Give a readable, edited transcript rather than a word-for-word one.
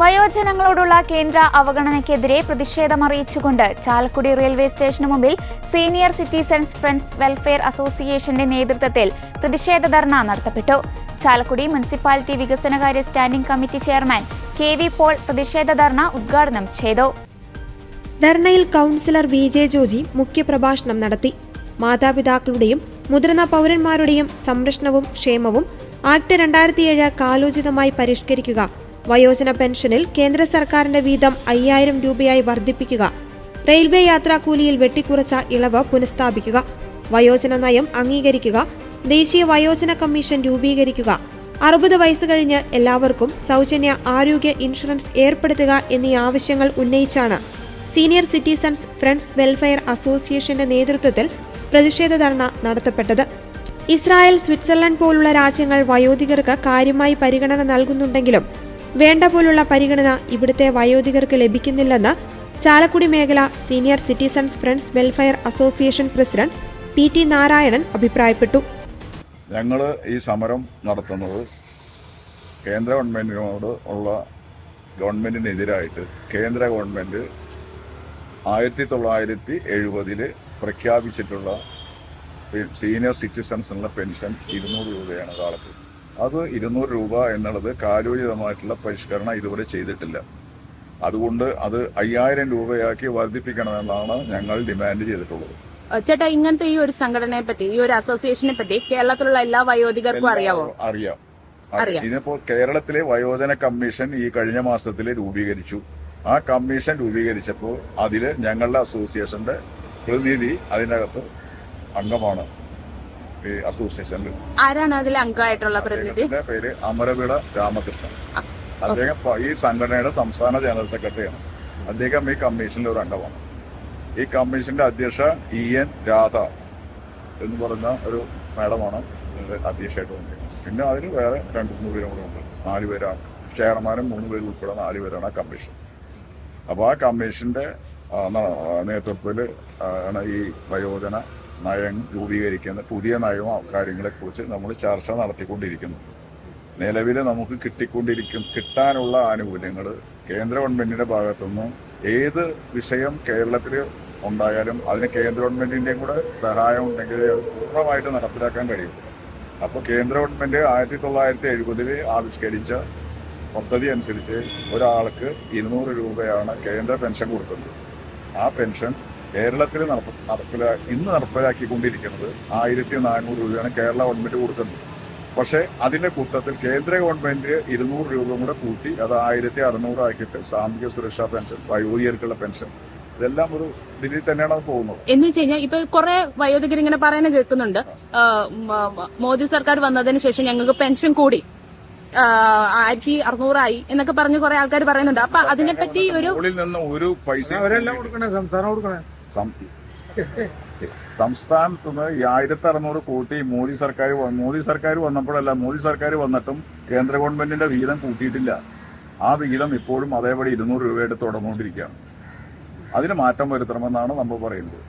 വയോജനങ്ങളോടുള്ള കേന്ദ്ര അവഗണനയ്ക്കെതിരെ പ്രതിഷേധമറിയിച്ചുകൊണ്ട് ചാലക്കുടി റെയിൽവേ സ്റ്റേഷന് മുമ്പിൽ senior citizens friends welfare അസോസിയേഷന്റെ നേതൃത്വത്തിൽ പ്രതിഷേധ ധർണ നടത്തപ്പെട്ടു. ചാലക്കുടി മുനിസിപ്പാലിറ്റി വികസനകാര്യ standing committee chairman KV Paul പ്രതിഷേധ ധർണ ഉദ്ഘാടനം ചെയ്തു. ധർണയിൽ കൗൺസിലർ VJ ജോജി മുഖ്യപ്രഭാഷണം നടത്തി. മാതാപിതാക്കളുടെയും മുതിർന്ന പൗരന്മാരുടെയും സംരക്ഷണവും ക്ഷേമവും ആക്ട് 2007 കാലോചിതമായി പരിഷ്കരിക്കുക, വയോജന പെൻഷനിൽ കേന്ദ്ര സർക്കാരിന്റെ വീതം 5000 രൂപയായി വർദ്ധിപ്പിക്കുക, റെയിൽവേ യാത്രാക്കൂലിയിൽ വെട്ടിക്കുറച്ച ഇളവ് പുനഃസ്ഥാപിക്കുക, വയോജന നയം അംഗീകരിക്കുക, ദേശീയ വയോജന കമ്മീഷൻ രൂപീകരിക്കുക, 60 വയസ്സ് കഴിഞ്ഞ് എല്ലാവർക്കും സൗജന്യ ആരോഗ്യ ഇൻഷുറൻസ് ഏർപ്പെടുത്തുക എന്നീ ആവശ്യങ്ങൾ ഉന്നയിച്ചാണ് സീനിയർ സിറ്റിസൺസ് ഫ്രണ്ട്സ് വെൽഫെയർ അസോസിയേഷന്റെ നേതൃത്വത്തിൽ പ്രതിഷേധ ധർണ നടത്തപ്പെട്ടത്. ഇസ്രായേൽ, സ്വിറ്റ്സർലൻഡ് പോലുള്ള രാജ്യങ്ങൾ വയോധികർക്ക് കാര്യമായി പരിഗണന നൽകുന്നുണ്ടെങ്കിലും വേണ്ട പോലുള്ള പരിഗണന ഇവിടുത്തെ വയോധികർക്ക് ലഭിക്കുന്നില്ലെന്ന് ചാലക്കുടി മേഖല senior citizens friends welfare association president PT Narayanan അഭിപ്രായപ്പെട്ടു. ഞങ്ങൾ ഈ സമരം നടത്തുന്നത് കേന്ദ്ര ഗവൺമെന്റിനോട് ഉള്ള ഗവൺമെന്റിനെതിരായിട്ട് കേന്ദ്ര ഗവൺമെന്റ് 1970 പ്രഖ്യാപിച്ചിട്ടുള്ള സീനിയർ സിറ്റിസൺസിനുള്ള പെൻഷൻ 200 രൂപയാണ് കാലത്ത്. അത് 200 രൂപ എന്നുള്ളത് കാലോചിതമായിട്ടുള്ള പരിഷ്കരണം ഇതുവരെ ചെയ്തിട്ടില്ല. അതുകൊണ്ട് അത് 5000 രൂപയാക്കി വർദ്ധിപ്പിക്കണമെന്നാണ് ഞങ്ങൾ ഡിമാൻഡ് ചെയ്തിട്ടുള്ളത്. ചേട്ടാ, ഇങ്ങനത്തെ ഈ ഒരു സംഘടനയെ പറ്റി, ഈ ഒരു അസോസിയേഷനെ പറ്റി കേരളത്തിലുള്ള എല്ലാ വയോധികർക്കും അറിയാവോ? അറിയാം. ഇതിപ്പോ കേരളത്തിലെ വയോജന കമ്മീഷൻ ഈ കഴിഞ്ഞ മാസത്തിൽ രൂപീകരിച്ചു. ആ കമ്മീഷൻ രൂപീകരിച്ചപ്പോൾ അതില് ഞങ്ങളുടെ അസോസിയേഷന്റെ പ്രതിനിധി അതിനകത്ത് അംഗമാണ്. ഈ അസോസിയേഷനിൽ ആരാണ് അതിൽ അംഗമായിട്ടുള്ള പ്രതിനിധി? പേര് അമരവിള രാമകൃഷ്ണൻ. അദ്ദേഹം ഈ സംഘടനയുടെ സംസ്ഥാന ജനറൽ സെക്രട്ടറിയാണ്. അദ്ദേഹം ഈ കമ്മീഷനിലെ ഒരു അംഗമാണ്. ഈ കമ്മീഷന്റെ അധ്യക്ഷ EN രാധ എന്ന് പറഞ്ഞ ഒരു മാഡമാണ് അധ്യക്ഷയായിട്ട് വന്നത്. പിന്നെ അതിന് വേറെ 2-3 പേരും കൂടെ ഉണ്ട്. 4 പേരാണ് ചെയർമാനും 3 പേരും ഉൾപ്പെടെ 4 പേരാണ് ആ കമ്മീഷൻ. അപ്പോൾ ആ കമ്മീഷന്റെ നേതൃത്വത്തിൽ ആണ് ഈ വയോജന നയം രൂപീകരിക്കുന്ന പുതിയ നയവും കാര്യങ്ങളെക്കുറിച്ച് നമ്മൾ ചർച്ച നടത്തിക്കൊണ്ടിരിക്കുന്നു. നിലവിൽ നമുക്ക് കിട്ടാനുള്ള ആനുകൂല്യങ്ങൾ കേന്ദ്ര ഗവൺമെന്റിന്റെ ഭാഗത്തുനിന്ന് ഏത് വിഷയം കേരളത്തിൽ ഉണ്ടായാലും അതിന് കേന്ദ്ര ഗവൺമെന്റിന്റെയും കൂടെ സഹായം ഉണ്ടെങ്കിൽ പൂർണ്ണമായിട്ട് നടപ്പിലാക്കാൻ കഴിയും. അപ്പോൾ കേന്ദ്ര ഗവൺമെന്റ് 1970 ആവിഷ്കരിച്ച പദ്ധതി അനുസരിച്ച് ഒരാൾക്ക് 200 രൂപയാണ് കേന്ദ്ര പെൻഷൻ കൊടുക്കുന്നത്. ആ പെൻഷൻ കേരളത്തിൽ ഇന്ന് നടപ്പിലാക്കിക്കൊണ്ടിരിക്കുന്നത് 1400 രൂപയാണ് കേരള ഗവൺമെന്റ് കൊടുക്കുന്നത്. പക്ഷേ അതിന്റെ കൂട്ടത്തിൽ കേന്ദ്ര ഗവൺമെന്റ് 200 രൂപ കൂടെ കൂട്ടി അത് 1600 ആക്കിയിട്ട് സാമൂഹ്യ സുരക്ഷാ പെൻഷൻ, വയോധികർക്കുള്ള പെൻഷൻ, ഇതെല്ലാം ഒരു ഇതിൽ തന്നെയാണ് പോകുന്നത്. എന്ന് വെച്ച് കഴിഞ്ഞാൽ ഇപ്പൊ കുറെ വയോധികർ ഇങ്ങനെ പറയുന്നത് കേൾക്കുന്നുണ്ട്, മോദി സർക്കാർ വന്നതിന് ശേഷം ഞങ്ങൾക്ക് പെൻഷൻ കൂടി 1600 ആയി എന്നൊക്കെ പറഞ്ഞ് കുറെ ആൾക്കാർ പറയുന്നുണ്ട്. അപ്പൊ അതിനെപ്പറ്റി ഒരു പൈസ സംസ്ഥാനത്തുനിന്ന് 1600 കോടി മോദി സർക്കാർ വന്നപ്പോഴല്ല, മോദി സർക്കാർ വന്നിട്ടും കേന്ദ്ര ഗവൺമെന്റിന്റെ വിഹിതം കൂട്ടിയിട്ടില്ല. ആ വിഹിതം ഇപ്പോഴും അതേപടി 200 രൂപയായിട്ട് തുടർന്നുകൊണ്ടിരിക്കുകയാണ്. അതിന് മാറ്റം വരുത്തണമെന്നാണ് നമ്മൾ പറയുന്നത്.